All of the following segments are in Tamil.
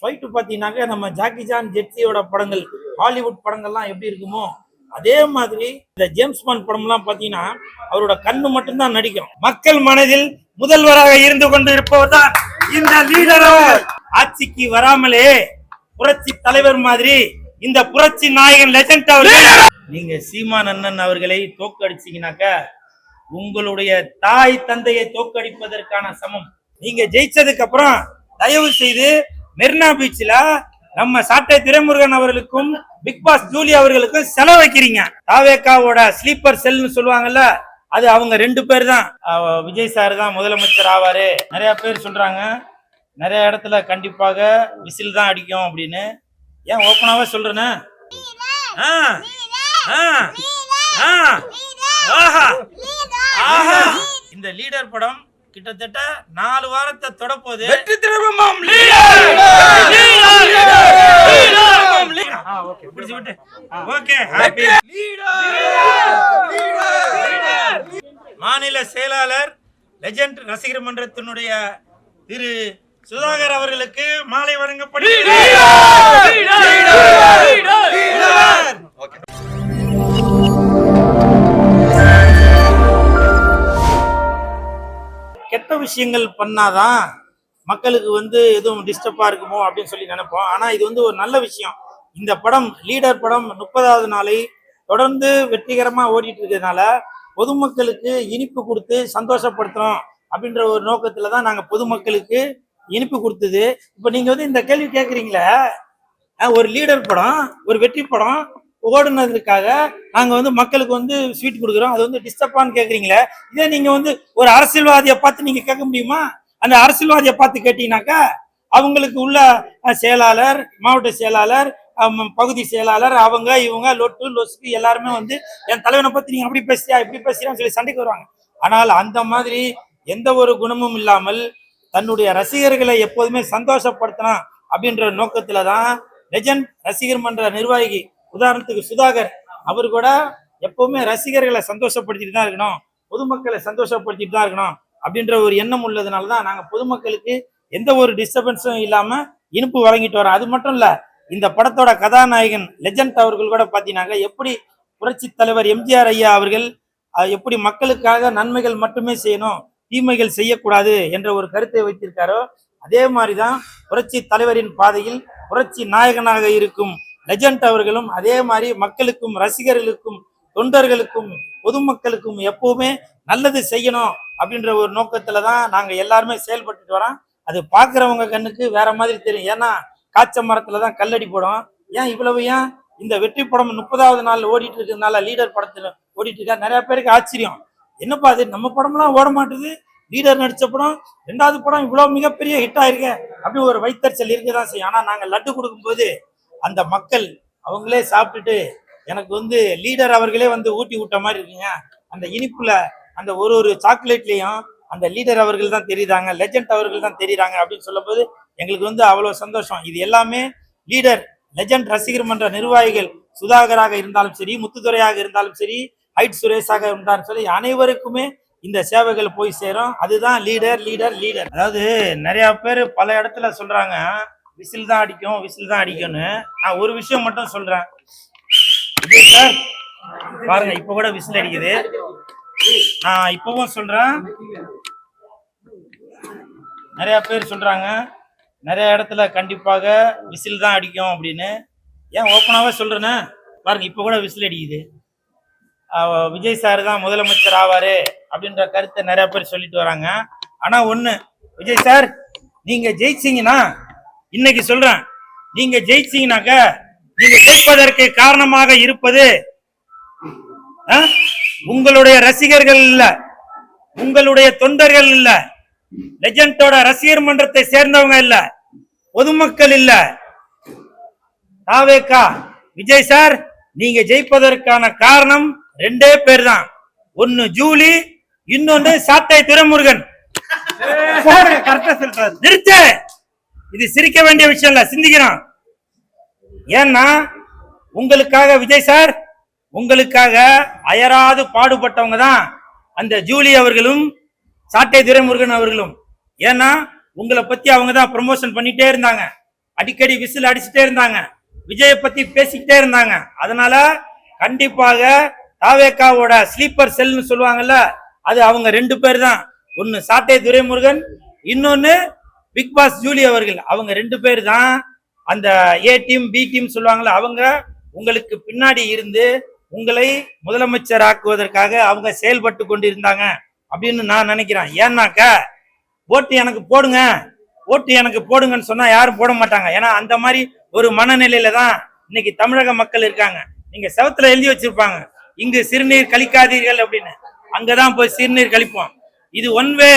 ஃபைட்டு பார்த்தீங்கன்னாக்க நம்ம ஜாக்கி ஜான் ஜெட்ஸியோட படங்கள் ஹாலிவுட் படங்கள்லாம் எப்படி இருக்குமோ அதே மாதிரி இந்த ஜேம்ஸ் பாண்ட் படம்லாம் பார்த்தீங்கன்னா அவரோட கண்ணு மட்டும்தான் நடிக்கும். மக்கள் மனதில் முதல்வராக இருந்து கொண்டு இருப்பவர் தான் இந்த லீடர். ஆட்சிக்கு வராமலே புரட்சி தலைவர் மாதிரி இந்த புரட்சி நாயகன் லெஜண்ட் அவர்கள். நீங்க சீமான் அண்ணன் அவர்களை தோக்கடிச்சீங்கன்னாக்க உங்களுடைய தாய் தந்தையை தோக்கடிப்பதற்கான சமம். நீங்க ஜெயிச்சதுக்கு அப்புறம் தயவு செய்து மெரினா பீச்ல நம்ம சாட்டை துரைமுருகன் அவர்களுக்கும் பிக் பாஸ் ஜூலி அவர்களுக்கும் செலவு வைக்கிறீங்க. தாவேக்காவோட ஸ்லீப்பர் செல்னு சொல்லுவாங்கல்ல, அது அவங்க 2 பேர் தான். விஜய் சார் தான் முதலமைச்சர் ஆவாரு. நிறைய பேர் சொல்றாங்க நிறைய இடத்துல கண்டிப்பாக விசில் தான் அடிக்கும் அப்படின்னு. ஏன் ஓப்பனாவே சொல்றேன்னு இந்த லீடர் படம் கிட்டத்தட்ட 4 வாரத்தை தொட போகுது. மாநில செயலாளர் லெஜண்ட் ரசிகர் மன்றத்தினுடைய திரு சுதாகர் அவர்களுக்கு மாலை வழங்கப்படுகிறது. கெட்ட விஷயங்கள் பண்ணாதான் மக்களுக்கு எதுவும் டிஸ்டர்பா இருக்குமோ அப்படின்னு சொல்லி நினைப்போம். ஆனா இது ஒரு நல்ல விஷயம். இந்த படம் லீடர் படம் 30வது நாளை தொடர்ந்து வெற்றிகரமா ஓடிட்டு இருக்கிறதுனால பொதுமக்களுக்கு இனிப்பு கொடுத்து சந்தோஷப்படுத்துறோம் அப்படின்ற ஒரு நோக்கத்துல தான் நாங்க பொதுமக்களுக்கு இனிப்பு கொடுத்தது. இப்ப நீங்க இந்த கேள்வி கேட்குறீங்களே, ஒரு லீடர் படம் ஒரு வெற்றி படம் ஓடுனதுக்காக நாங்க மக்களுக்கு ஸ்வீட் கொடுக்குறோம், அது டிஸ்டர்பான்னு கேக்குறீங்களே. இதே நீங்க ஒரு அரசியல்வாதியை பார்த்து நீங்க கேட்க முடியுமா? அந்த அரசியல்வாதியை பார்த்து கேட்டீங்கன்னாக்கா அவங்களுக்கு உள்ள செயலாளர், மாவட்ட செயலாளர், பகுதி செயலாளர், அவங்க இவங்க லொட்டு லொசுக்கு எல்லாருமே என் தலைவனை பத்தி நீங்க அப்படி பேசியா இப்படி பேசியான்னு சொல்லி சண்டைக்கு வருவாங்க. ஆனால் அந்த மாதிரி எந்த ஒரு குணமும் இல்லாமல் தன்னுடைய ரசிகர்களை எப்போதுமே சந்தோஷப்படுத்தணும் அப்படின்ற நோக்கத்துலதான் லெஜண்ட் ரசிகர் மன்ற நிர்வாகி, உதாரணத்துக்கு சுதாகர் அவர் கூட எப்பவுமே ரசிகர்களை சந்தோஷப்படுத்திட்டு தான் இருக்கணும், பொதுமக்களை சந்தோஷப்படுத்திட்டு தான் இருக்கணும் அப்படின்ற ஒரு எண்ணம் உள்ளதுனாலதான் நாங்க பொதுமக்களுக்கு எந்த ஒரு டிஸ்டர்பன்ஸும் இல்லாம இனிப்பு வழங்கிட்டு வரோம். அது மட்டும் இல்ல, இந்த படத்தோட கதாநாயகன் லெஜண்ட் அவர்கள் கூட பாத்தீங்கன்னா எப்படி புரட்சி தலைவர் எம்ஜிஆர் ஐயா அவர்கள் எப்படி மக்களுக்காக நன்மைகள் மட்டுமே செய்யணும், தீமைகள் செய்யக்கூடாது என்ற ஒரு கருத்தை வைத்திருக்காரோ அதே மாதிரிதான் புரட்சி தலைவரின் பாதையில் புரட்சி நாயகனாக இருக்கும் லெஜண்ட் அவர்களும் அதே மாதிரி மக்களுக்கும் ரசிகர்களுக்கும் தொண்டர்களுக்கும் பொதுமக்களுக்கும் எப்பவுமே நல்லது செய்யணும் அப்படின்ற ஒரு நோக்கத்துலதான் நாங்க எல்லாருமே செயல்பட்டு வரோம். அது பாக்குறவங்க கண்ணுக்கு வேற மாதிரி தெரியும். ஏன்னா காய்ச்ச மரத்துலதான் கல்லடி போடும். ஏன் இந்த வெற்றி படம் 30வது நாள் ஓடிட்டு இருக்கிறதுனால லீடர் படத்துல ஓடிட்டு இருக்கா நிறைய பேருக்கு ஆச்சரியம். என்னப்பா அது நம்ம படம்லாம் ஓட மாட்டுது, லீடர் நடிச்ச படம் 2வது படம் இவ்வளவு மிகப்பெரிய ஹிட் ஆயிருக்கு அப்படின்னு ஒரு வைத்தறிச்சல் இருக்கதான் செய்யும். ஆனா நாங்க லட்டு கொடுக்கும்போது அந்த மக்கள் அவங்களே சாப்பிட்டுட்டு எனக்கு லீடர் அவர்களே ஊட்டி விட்ட மாதிரி இருக்குங்க. அந்த இனிப்புல அந்த ஒரு சாக்லேட்லயும் அந்த லீடர் அவர்கள் தான் தெரியுறாங்க, லெஜண்ட் அவர்கள் தான் தெரியுறாங்க அப்படின்னு சொல்லும் போது எங்களுக்கு அவ்வளவு சந்தோஷம். இது எல்லாமே லீடர் லெஜண்ட் ரசிகர் மன்ற நிர்வாகிகள் சுதாகராக இருந்தாலும் சரி, முத்துத்துறையாக இருந்தாலும் சரி, ஹைட் சுரேஷாக இருந்தாலும் சரி, அனைவருக்குமே இந்த சேவைகள் போய் சேரும். அதுதான் லீடர் லீடர் லீடர். அதாவது நிறைய பேர் பல இடத்துல சொல்றாங்க விசில் தான் அடிக்கும் விசில் தான் அடிக்கும்னு. நான் ஒரு விஷயம் மட்டும் சொல்றேன் சார், பாருங்க இப்ப கூட விசில் அடிக்குது. நான் இப்பவும் சொல்றேன், நிறைய பேர் சொல்றாங்க நிறைய இடத்துல கண்டிப்பாக விசில் தான் அடிக்கும் அப்படின்னு. ஏன் ஓப்பனாவே சொல்றேன்னு பாருங்க இப்ப கூட விசில் அடிக்குது. விஜய் சார் தான் முதலமைச்சர் ஆவாரு அப்படின்ற கருத்தை நிறைய பேர் சொல்லிட்டு வராங்க. ஆனா ஒண்ணு, விஜய் சார் நீங்க ஜெயிச்சீங்கன்னா, இன்னைக்கு சொல்றேன், நீங்க ஜெயிச்சீங்கன்னாக்க நீங்க ஜெயிப்பதற்கு காரணமாக இருப்பது உங்களுடைய ரசிகர்கள் இல்ல, உங்களுடைய தொண்டர்கள் இல்ல, லெஜண்டோட ரசிகர் மன்றத்தை சேர்ந்தவங்க இல்ல, பொதுமக்கள் இல்ல, தாவேகா. விஜய் சார் நீங்க ஜெயிப்பதற்கான காரணம் 2 பேர் தான். ஒன்னு ஜூலி, இன்னொன்னு சாட்டை துரைமுருகன். நிறுத்து, இது சிரிக்க வேண்டிய விஷயம் இல்ல, சிந்திக்கிறோம். ஏன்னா உங்களுக்காக விஜய் சார், உங்களுக்காக அயராது பாடுபட்டவங்க தான் அந்த ஜூலி அவர்களும் சாட்டை துரைமுருகன் அவர்களும். ஏன்னா உங்களை பத்தி அவங்க தான் ப்ரமோஷன் பண்ணிட்டே இருந்தாங்க. அடிக்கடி விசில் அடிச்சுட்டே இருந்தாங்க, விஜயை பத்தி பேசிக்கிட்டே இருந்தாங்க. அதனால கண்டிப்பாக தாவேக்காவோட ஸ்லீப்பர் செல்னு சொல்லுவாங்கல்ல, அது அவங்க 2 பேர் தான். ஒன்னு சாட்டை துரைமுருகன், இன்னொன்னு பிக் பாஸ் ஜூலி அவர்கள். அவங்க 2 பேர் தான் அந்த ஏ டீம் பி டீம் சொல்லுவாங்கல்ல, அவங்க உங்களுக்கு பின்னாடி இருந்து உங்களை முதலமைச்சர் ஆக்குவதற்காக அவங்க செயல்பட்டு கொண்டு இருந்தாங்க அப்படின்னு நான் நினைக்கிறேன். ஏன்னாக்க ஓட்டு எனக்கு போடுங்க, ஓட்டு எனக்கு போடுங்கன்னு சொன்னா யாரும் போட மாட்டாங்க. ஏன்னா அந்த மாதிரி ஒரு மனநிலையில தான் இன்னைக்கு தமிழக மக்கள் இருக்காங்க. நீங்க செவத்துல எழுதி வச்சிருப்பாங்க, இங்கு சிறுநீர் கழிக்காதீர்கள் அப்படின்னு. அங்கதான் போய் சிறுநீர் கழிப்போம். இது ஒன் வே,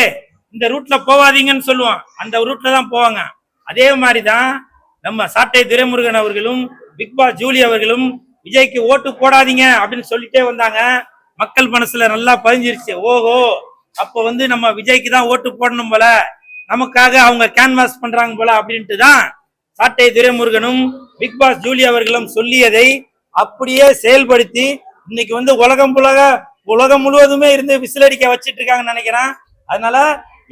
இந்த ரூட்ல போவாதீங்கன்னு சொல்லுவோம், அந்த ரூட்ல தான் போவாங்க. அதே மாதிரிதான் நம்ம சாட்டை துரைமுருகன் அவர்களும் பிக் பாஸ் ஜூலி அவர்களும் விஜய்க்கு ஓட்டு போடாதீங்க அப்படின்னு சொல்லிட்டே வந்தாங்க. மக்கள் மனசுல நல்லா பதிஞ்சிருச்சு. ஓஹோ, அப்ப வந்து நம்ம விஜய்க்கு தான் ஓட்டு போடணும் போல, நமக்காக அவங்க கேன்வாஸ் பண்றாங்க போல அப்படின்ட்டு தான் சாட்டை துரைமுருகனும் பிக் பாஸ் ஜூலி அவர்களும் சொல்லியதை அப்படியே செயல்படுத்தி இன்னைக்கு வந்து உலகம் முழுவதுமே இருந்து விசிலடிக்க வச்சிட்டு இருக்காங்கன்னு நினைக்கிறேன். அதனால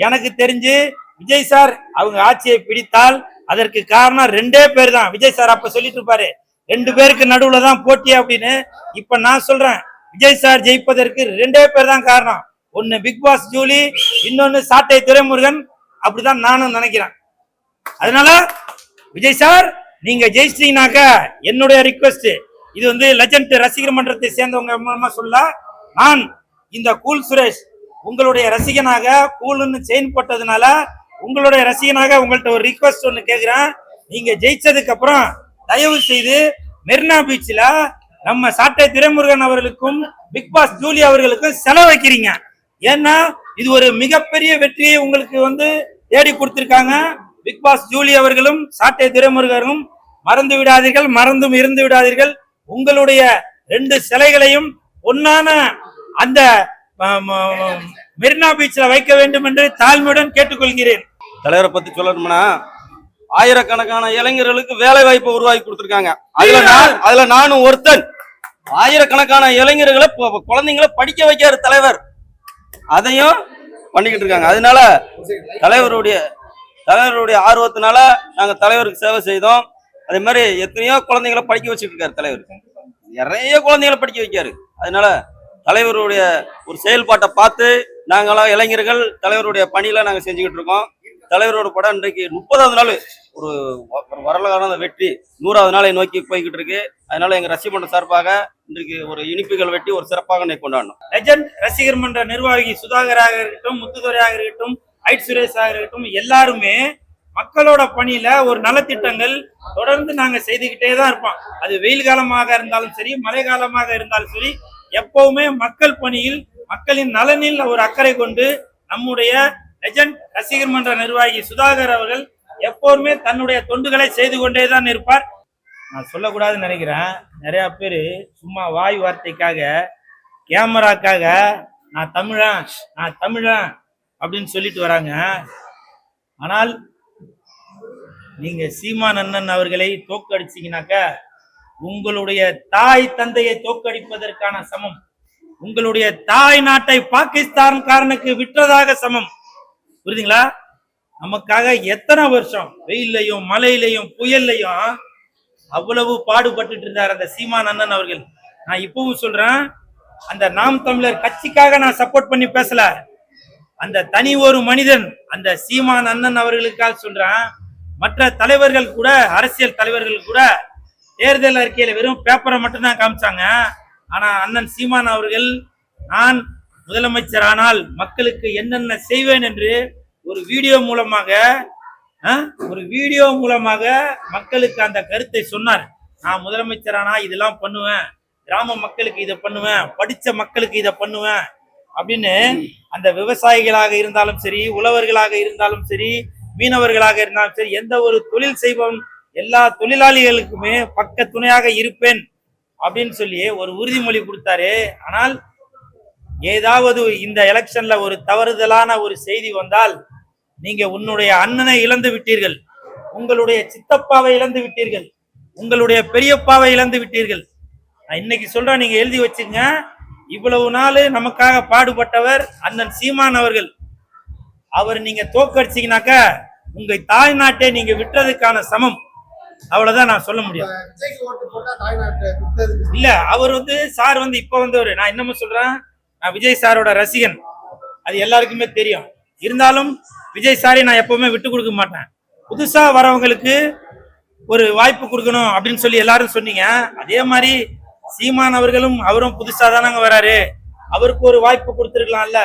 எனக்கு தெரிஞ்சு விஜய் சார் அவங்க ஆட்சியை பிடித்தால் அதற்கு காரணம் 2 பேர் தான். விஜய் சார் அப்ப சொல்லிட்டு இருப்பாரு 2 பேருக்கு நடுவுல தான் போட்டி அப்படின்னு. இப்ப நான் சொல்றேன், விஜய் சார் ஜெயிப்பதற்கு 2 பேர் தான் காரணம். ஒன்னு பிக் பாஸ் ஜூலி, இன்னொன்னு சாட்டை துரைமுருகன். அப்படிதான் நானும் நினைக்கிறேன். அதனால விஜய் சார் நீங்க ஜெயிச்சிட்டீங்கன்னாக்க என்னுடைய ரிக்வெஸ்ட், இது வந்து லெஜண்ட் ரசிகர் மன்றத்தை சேர்ந்தவங்க மூலமா சொல்ல, நான் இந்த கூல் சுரேஷ் உங்களுடைய ரசிகனாக, கூல்னு செயின் போட்டதுனால உங்களுடைய ரசிகனாக உங்கள்ட்ட ஒரு ரிக்வெஸ்ட் ஒன்னு கேக்குறேன். நீங்க ஜெயிச்சதுக்கு அப்புறம் தயவு செய்து மெரினா பீச்ல நம்ம சாட்டை துரைமுருகன் அவர்களுக்கும் பிக் பாஸ் ஜூலி அவர்களுக்கும் செலவு வைக்கிறீங்க. ஏன்னா இது ஒரு மிகப்பெரிய வெற்றியை உங்களுக்கு வந்து தேடி கொடுத்திருக்காங்க. பிக் பாஸ் ஜூலி அவர்களும் சாட்டை துரைமுருகனும் மறந்து விடாதீர்கள், மறந்தும் இருந்து விடாதீர்கள். உங்களுடைய 2 சிலைகளையும் ஒன்னான அந்த மெரினா பீச்ல வைக்க வேண்டும் என்று தாழ்மையுடன் கேட்டுக்கொள்கிறேன். தலைவரை பத்தி சொல்லணும்னா, ஆயிரக்கணக்கான இளைஞர்களுக்கு வேலை வாய்ப்பை உருவாக்கி கொடுத்திருக்காங்க. அதுல நானும் ஒருத்தன். ஆயிரக்கணக்கான இளைஞர்களை குழந்தைங்களை படிக்க வைக்காரு தலைவர், அதையும் பண்ணிக்கிட்டு இருக்காங்க. அதனால தலைவருடைய ஆர்வத்தினால நாங்க தலைவருக்கு சேவை செய்தோம். அதே மாதிரி எத்தனையோ குழந்தைங்களை படிக்க வச்சுட்டு இருக்காரு தலைவர், நிறைய குழந்தைகளை படிக்க வைக்காரு. அதனால தலைவருடைய ஒரு செயல்பாட்டை பார்த்து நாங்களாம் இளைஞர்கள் தலைவருடைய பணியில நாங்க செஞ்சுக்கிட்டு இருக்கோம். தலைவரோட படம் இன்றைக்கு 30வது நாள் ஒரு வரலாறான வெற்றி, 100வது நாளை நோக்கி போய்கிட்டு இருக்கு. அதனால எங்க ரசிகர் மன்ற சார்பாக இன்றைக்கு ஒரு இனிப்புகள் வெட்டி ஒரு சிறப்பாக கொண்டாடணும். லெஜண்ட் ரசிகர் மன்ற நிர்வாகி சுதாகராக இருக்கட்டும், முத்துதுரையாக இருக்கட்டும், ஐட் சுரேஷாக இருக்கட்டும், எல்லாருமே மக்களோட பணியில ஒரு நலத்திட்டங்கள் தொடர்ந்து நாங்க செய்துகிட்டே தான் இருப்போம். அது வெயில் காலமாக இருந்தாலும் சரி, மழை காலமாக இருந்தாலும் சரி, எப்பவுமே மக்கள் பணியில் மக்களின் நலனில் ஒரு அக்கறை கொண்டு நம்முடைய லெஜண்ட் ரசிகர் மன்ற நிர்வாகி சுதாகர் அவர்கள் எப்போதுமே தன்னுடைய தொண்டுகளை செய்து கொண்டே தான் இருப்பார். நான் சொல்லக்கூடாதுன்னு நினைக்கிறேன், நிறைய பேர் சும்மா வாய் வார்த்தைக்காக, கேமராக்காக நான் தமிழன் அப்படின்னு சொல்லிட்டு வராங்க. ஆனால் நீங்க சீமான் அண்ணன் அவர்களை தோற்கடிச்சீங்கன்னாக்க உங்களுடைய தாய் தந்தையை தோற்கடிப்பதற்கான சமம், உங்களுடைய தாய் நாட்டை பாகிஸ்தான்காரனுக்கு விற்றதாக சமம். புரியுதுங்களா? நமக்காக எத்தனை வருஷம் வெயிலையும் மழையிலையும் புயல்லையும் அவ்வளவு பாடுபட்டு இருந்தார் அந்த சீமான் அண்ணன் அவர்கள். நான் இப்பவும் சொல்றேன், அந்த நாம் தமிழர் கட்சிக்காக நான் சப்போர்ட் பண்ணி பேசல, அந்த தனி ஒரு மனிதன் அந்த சீமான் அண்ணன் அவர்களுக்காக சொல்றேன். மற்ற தலைவர்கள் கூட, அரசியல் தலைவர்கள் கூட தேர்தல் அறிக்கையில வெறும் பேப்பரை மட்டும் தான் காமிச்சாங்க. ஆனா அண்ணன் சீமான் அவர்கள் நான் முதலமைச்சர் ஆனால் மக்களுக்கு என்னென்ன செய்வேன் என்று ஒரு வீடியோ மூலமாக மக்களுக்கு அந்த கருத்தை சொன்னார். நான் முதலமைச்சர் ஆனா இதெல்லாம் பண்ணுவேன், கிராம மக்களுக்கு இதை பண்ணுவேன், படிச்ச மக்களுக்கு இதை பண்ணுவேன் அப்படின்னு. அந்த விவசாயிகளாக இருந்தாலும் சரி, உழவர்களாக இருந்தாலும் சரி, மீனவர்களாக இருந்தாலும் சரி, எந்த ஒரு தொழில் செய்பவன் எல்லா தொழிலாளிகளுக்குமே பக்க துணையாக இருப்பேன் அப்படின்னு சொல்லி ஒரு உறுதிமொழி கொடுத்தாரு. ஆனால் ஏதாவது இந்த எலெக்ஷன்ல ஒரு தவறுதலான ஒரு செய்தி வந்தால் நீங்க உன்னுடைய அண்ணனை இழந்து விட்டீர்கள், உங்களுடைய சித்தப்பாவை இழந்து விட்டீர்கள், உங்களுடைய பெரியப்பாவை இழந்து விட்டீர்கள். நான் இன்னைக்கு சொல்றேன், நீங்க எழுதி வச்சுங்க. இவ்வளவு நாள் நமக்காக பாடுபட்டவர் அண்ணன் சீமான் அவர்கள். அவர் நீங்க தோற்கடிச்சீங்கன்னாக்க உங்க தாய் நாட்டை நீங்க விட்டதுக்கான சமம். அவ்வளவுதான் நான் சொல்ல முடியும். விஜய்க்கு ஓட்டு போட்டா தாய்நாட்டு விட்டது. இல்ல அவர் வந்து சார் வந்து இப்ப வந்து நான் இன்னமும் சொல்றேன், நான் விஜய் சாரோட ரசிகன், அது எல்லாருக்குமே தெரியும். இருந்தாலும் விஜய் சாரை நான் எப்பவுமே விட்டு கொடுக்க மாட்டேன். புதுசா வரவங்களுக்கு ஒரு வாய்ப்பு கொடுக்கணும் அப்படின்னு சொல்லி எல்லாரும் சொன்னீங்க. அதே மாதிரி சீமான் அவர்களும் அவரும் புதுசா தானங்க வராரு, அவருக்கு ஒரு வாய்ப்பு கொடுத்துருக்கலாம்ல.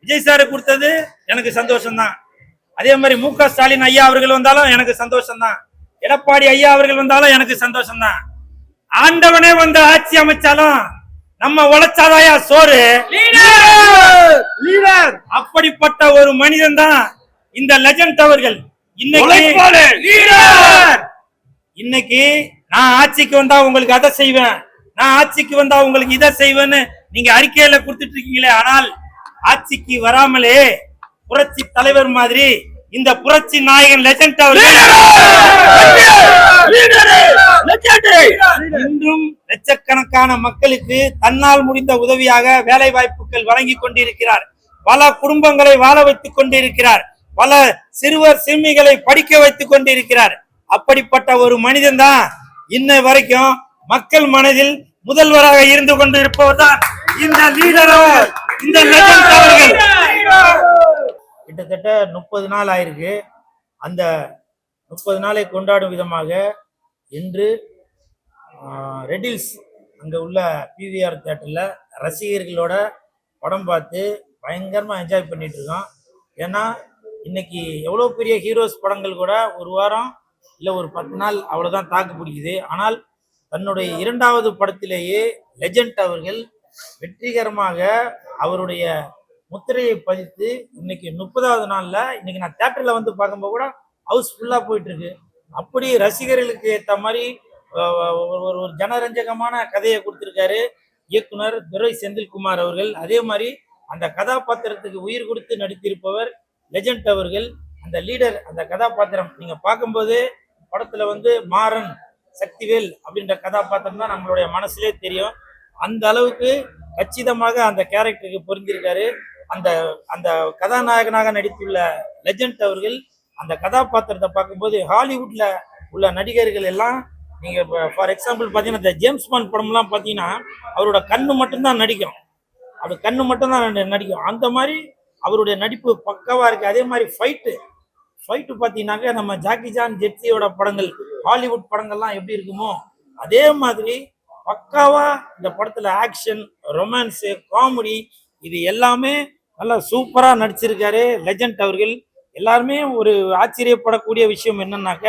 விஜய் சாரு கொடுத்தது எனக்கு சந்தோஷம் தான். அதே மாதிரி மு.க. ஸ்டாலின் ஐயா அவர்கள் வந்தாலும் எனக்கு சந்தோஷம் தான். எடப்பாடி ஐயா அவர்கள் வந்தாலும் எனக்கு சந்தோஷம் தான். ஆண்டவனே வந்து ஆட்சி அமைச்சாலும் நம்ம உழைச்சாதாயா சோறு. லீடர் அப்படிப்பட்ட ஒரு மனிதன் தான் இந்த லெஜண்ட் அவர்கள். இன்னைக்கு நான் ஆட்சிக்கு வந்தா உங்களுக்கு அதை செய்வேன், நான் ஆட்சிக்கு வந்தா உங்களுக்கு இதை செய்வேன்னு நீங்க அறிக்கையில கொடுத்துட்டு இருக்கீங்களே, ஆனால் ஆட்சிக்கு வராமலே புரட்சி தலைவர் மாதிரி இந்த புரட்சி நாயகன் லெஜண்ட் அவர்கள் இன்றும் லட்சக்கணக்கான மக்களுக்கு தன்னால் முடிந்த உதவியாக வேலை வாய்ப்புகள் வழங்கி கொண்டிருக்கிறார். பல குடும்பங்களை வாழ வைத்துக் கொண்டிருக்கிறார். பல சிறுவர் சிறுமிகளை படிக்க வைத்துக் கொண்டிருக்கிறார். அப்படிப்பட்ட ஒரு மனிதன் தான் இன்ன வரைக்கும் மக்கள் மனதில் முதல்வராக இருந்து கொண்டிருப்பவர் தான் இந்த லீடர், இந்த லெஜண்ட் அவர்கள். கிட்டத்தட்ட 30 நாள் ஆயிருக்கு. அந்த 30 நாளை கொண்டாடும் விதமாக இன்று ரெடில்ஸ் அங்கே உள்ள பிவிஆர் தியேட்டரில் ரசிகர்களோட படம் பார்த்து பயங்கரமாக என்ஜாய் பண்ணிட்டு இருக்கோம். ஏன்னா இன்னைக்கு எவ்வளோ பெரிய ஹீரோஸ் படங்கள் கூட ஒரு வாரம் இல்லை ஒரு 10 நாள் அவ்வளோதான் தாக்கு பிடிக்குது. ஆனால் தன்னுடைய 2வது படத்திலேயே லெஜண்ட் அவர்கள் வெற்றிகரமாக அவருடைய முத்திரையை பதித்து இன்னைக்கு 30வது நாள்ல இன்னைக்கு நான் தியேட்டர்ல வந்து பார்க்கும்போது கூட ஹவுஸ் ஃபுல்லா போயிட்டு இருக்கு. அப்படி ரசிகர்களுக்கு ஏற்ற மாதிரி ஒரு ஜனரஞ்சகமான கதையை கொடுத்திருக்காரு இயக்குனர் துரை செந்தில்குமார் அவர்கள். அதே மாதிரி அந்த கதாபாத்திரத்துக்கு உயிர் கொடுத்து நடித்திருப்பவர் லெஜண்ட் அவர்கள். அந்த லீடர், அந்த கதாபாத்திரம் நீங்க பார்க்கும்போது படத்துல வந்து மாறன், சக்திவேல் அப்படின்ற கதாபாத்திரம் தான் நம்மளுடைய மனசுலே தெரியும். அந்த அளவுக்கு கச்சிதமாக அந்த கேரக்டருக்கு பொருந்திருக்காரு. அந்த அந்த கதாநாயகனாக நடித்துள்ள லெஜண்ட் அவர்கள் அந்த கதாபாத்திரத்தை பார்க்கும்போது ஹாலிவுட்ல உள்ள நடிகர்கள் எல்லாம் நீங்க ஃபார் எக்ஸாம்பிள் பார்த்தீங்கன்னா இந்த ஜேம்ஸ் பாண்ட் படம்லாம் பார்த்தீங்கன்னா அவரோட கண்ணு மட்டும்தான் நடிக்கும், அது கண்ணு மட்டும்தான் நடிக்கும். அந்த மாதிரி அவருடைய நடிப்பு பக்காவா இருக்கு. அதே மாதிரி ஃபைட்டு பார்த்தீங்கன்னாக்க நம்ம ஜாக்கி ஜான், ஜெட்லியோட படங்கள், ஹாலிவுட் படங்கள்லாம் எப்படி இருக்குமோ அதே மாதிரி பக்காவா இந்த படத்துல ஆக்ஷன், ரொமான்ஸு, காமெடி இது எல்லாமே நல்லா சூப்பரா நடிச்சிருக்காரு லெஜண்ட் அவர்கள். எல்லாருமே ஒரு ஆச்சரியப்படக்கூடிய விஷயம் என்னன்னாக்க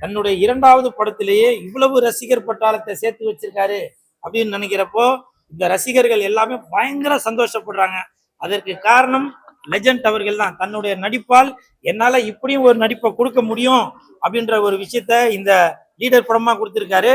தன்னுடைய 2வது படத்திலேயே இவ்வளவு ரசிகர் பட்டாளத்தை சேர்த்து வச்சிருக்காரு அப்படின்னு நினைக்கிறப்போ இந்த ரசிகர்கள் எல்லாமே பயங்கர சந்தோஷப்படுறாங்க. அதற்கு காரணம் லெஜண்ட் அவர்கள் தான். தன்னுடைய நடிப்பால் என்னால இப்படியும் ஒரு நடிப்பை கொடுக்க முடியும் அப்படின்ற ஒரு விஷயத்த இந்த லீடர் படமா கொடுத்திருக்காரு.